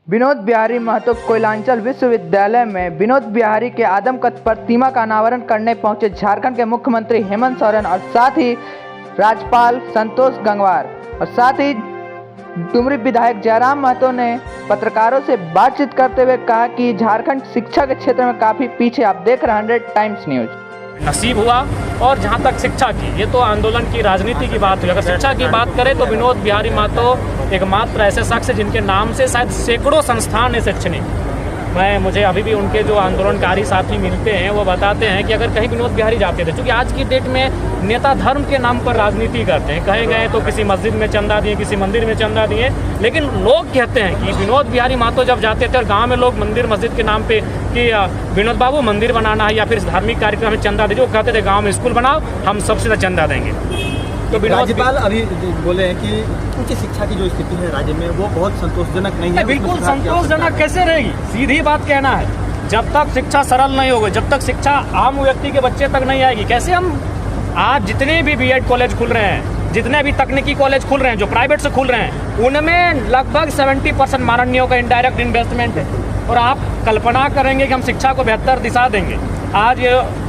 विनोद बिहारी महतो कोयलांचल विश्वविद्यालय में विनोद बिहारी के आदमकद प्रतिमा का अनावरण करने पहुंचे झारखंड के मुख्यमंत्री हेमंत सोरेन और साथ ही राज्यपाल संतोष गंगवार और साथ ही डुमरी विधायक जयराम महतो ने पत्रकारों से बातचीत करते हुए कहा कि झारखंड शिक्षा के क्षेत्र में काफ़ी पीछे। आप देख रहे 100 टाइम्स न्यूज़। नसीब हुआ। और जहाँ तक शिक्षा की, ये तो आंदोलन की राजनीति की बात हुई। अगर शिक्षा की बात करें तो विनोद बिहारी महतो एकमात्र ऐसे शख्स हैं जिनके नाम से शायद सैकड़ों संस्थान है शैक्षणिक। मुझे अभी भी उनके जो आंदोलनकारी साथी मिलते हैं वो बताते हैं कि अगर कहीं विनोद बिहारी जाते थे, क्योंकि आज की डेट में नेता धर्म के नाम पर राजनीति करते हैं। कहे गए तो किसी मस्जिद में चंदा दिए, किसी मंदिर में चंदा दिए, लेकिन लोग कहते हैं कि विनोद बिहारी महतो जब जाते थे और गाँव में लोग मंदिर मस्जिद के नाम पे कि विनोद बाबू मंदिर बनाना है या फिर धार्मिक कार्यक्रम में चंदा दीजिए, वो कहते थे गाँव में स्कूल बनाओ, हम सबसे चंदा देंगे। तो राज्यपाल अभी बोले हैं कि उच्च शिक्षा की जो स्थिति है राज्य में वो बहुत संतोषजनक नहीं है। बिल्कुल संतोषजनक कैसे रहेगी? सीधी बात कहना है, जब तक शिक्षा सरल नहीं होगी, जब तक शिक्षा आम व्यक्ति के बच्चे तक नहीं आएगी, कैसे हम आज जितने भी बीएड कॉलेज खुल रहे हैं, जितने भी तकनीकी कॉलेज खुल रहे हैं जो प्राइवेट से खुल रहे हैं, उनमें लगभग 70% माननीयों का इनडायरेक्ट इन्वेस्टमेंट है। और आप कल्पना करेंगे कि हम शिक्षा को बेहतर दिशा देंगे। आज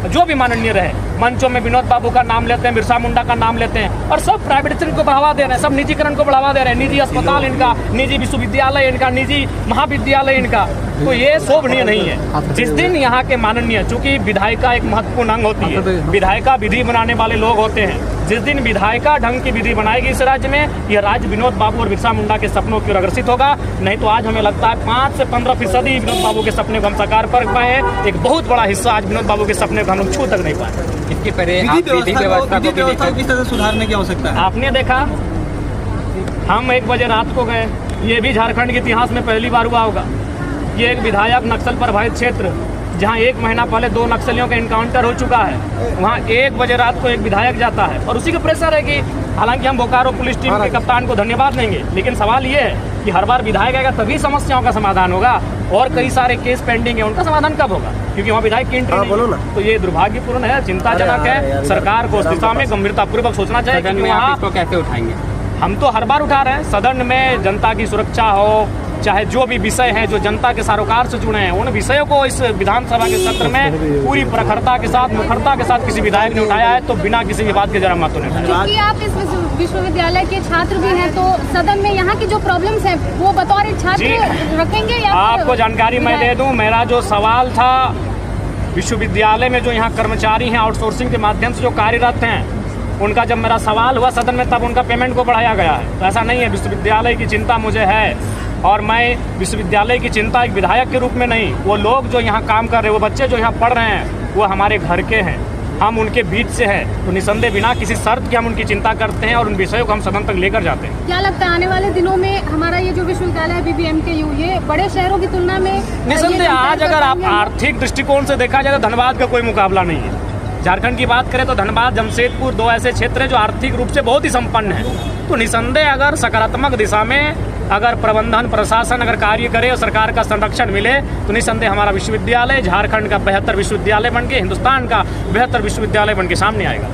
जो भी माननीय रहे, मंचों में विनोद बाबू का नाम लेते हैं, बिरसा मुंडा का नाम लेते हैं और सब प्राइवेटाइजेशन को बढ़ावा दे रहे हैं, सब निजीकरण को बढ़ावा दे रहे हैं। निजी अस्पताल इनका, निजी विश्वविद्यालय इनका, निजी महाविद्यालय इनका, तो ये शोभनीय नहीं है। जिस दिन यहाँ के माननीय, चूंकि विधायिका एक महत्वपूर्ण अंग होती है, विधायिका विधि बनाने वाले लोग होते हैं, जिस दिन विधायिका ढंग की विधि बनाएगी इस राज्य में, यह राज्य विनोद बाबू और बिरसा मुंडा के सपनों की ओर अग्रसित होगा। नहीं तो आज हमें लगता है 5 से 15% ही विनोद बाबू के सपने को हम साकार कर पाए हैं। एक बहुत बड़ा हिस्सा आज विनोद बाबू के सपने को हम लोग छू तक नहीं पाए। इसके पहले विधि व्यवस्था को किस तरह सुधारने की आवश्यकता है? आपने देखा, हम 1 बजे रात को गए, ये भी झारखंड के इतिहास में पहली बार हुआ होगा। ये एक विधायक नक्सल प्रभावित क्षेत्र, जहां 1 महीना पहले 2 नक्सलियों का एनकाउंटर हो चुका है, वहां 1 बजे रात को एक विधायक जाता है और उसी का प्रेशर है कि हालांकि हम बोकारो पुलिस टीम के कप्तान को धन्यवाद देंगे, लेकिन सवाल ये है कि हर बार विधायक आएगा तभी समस्याओं का समाधान होगा, और कई सारे केस पेंडिंग है, उनका समाधान कब होगा? क्योंकि वहाँ विधायक की एंट्री नहीं। तो ये दुर्भाग्यपूर्ण है, चिंताजनक है। सरकार को उस दिशा में गंभीरतापूर्वक सोचना चाहिए कि वहाँ इसको कैसे उठाएंगे। हम तो हर बार उठा रहे हैं। सदन में जनता की सुरक्षा हो, चाहे जो भी विषय हैं जो जनता के सरोकार से जुड़े हैं, उन विषयों को इस विधानसभा के सत्र में पूरी प्रखरता के साथ, मुखरता के साथ किसी विधायक ने उठाया है, तो बिना किसी विवाद के जयराम महतो ने उठाया। क्योंकि आप इस विश्वविद्यालय के छात्र भी हैं, तो सदन में यहाँ की जो प्रॉब्लम्स हैं वो बतौर एक छात्र रखेंगे या आपको जानकारी मैं दे दूं, मेरा जो सवाल था, विश्वविद्यालय में जो यहाँ कर्मचारी हैं आउटसोर्सिंग के माध्यम से जो कार्यरत हैं, उनका जब मेरा सवाल हुआ सदन में, तब उनका पेमेंट को बढ़ाया गया है। तो ऐसा नहीं है। विश्वविद्यालय की चिंता मुझे है, और मैं विश्वविद्यालय की चिंता एक विधायक के रूप में नहीं, वो लोग जो यहाँ काम कर रहे हैं, वो बच्चे जो यहाँ पढ़ रहे हैं, वो हमारे घर के हैं, हम उनके बीच से हैं, तो निसंदेह बिना किसी शर्त के हम उनकी चिंता करते हैं और उन विषयों को हम सदन तक लेकर जाते हैं। क्या लगता है आने वाले दिनों में हमारा ये जो विश्वविद्यालय है BBMKU, ये बड़े शहरों की तुलना में निसंदेह आज अगर आप आर्थिक दृष्टिकोण से देखा जाए तो धनबाद का कोई मुकाबला नहीं है। झारखंड की बात करें तो धनबाद, जमशेदपुर 2 ऐसे क्षेत्र हैं जो आर्थिक रूप से बहुत ही संपन्न हैं। तो निसंदेह अगर सकारात्मक दिशा में अगर प्रबंधन प्रशासन अगर कार्य करे और सरकार का संरक्षण मिले, तो निसंदेह हमारा विश्वविद्यालय झारखंड का बेहतर विश्वविद्यालय बन के, हिंदुस्तान का बेहतर विश्वविद्यालय बन के सामने आएगा।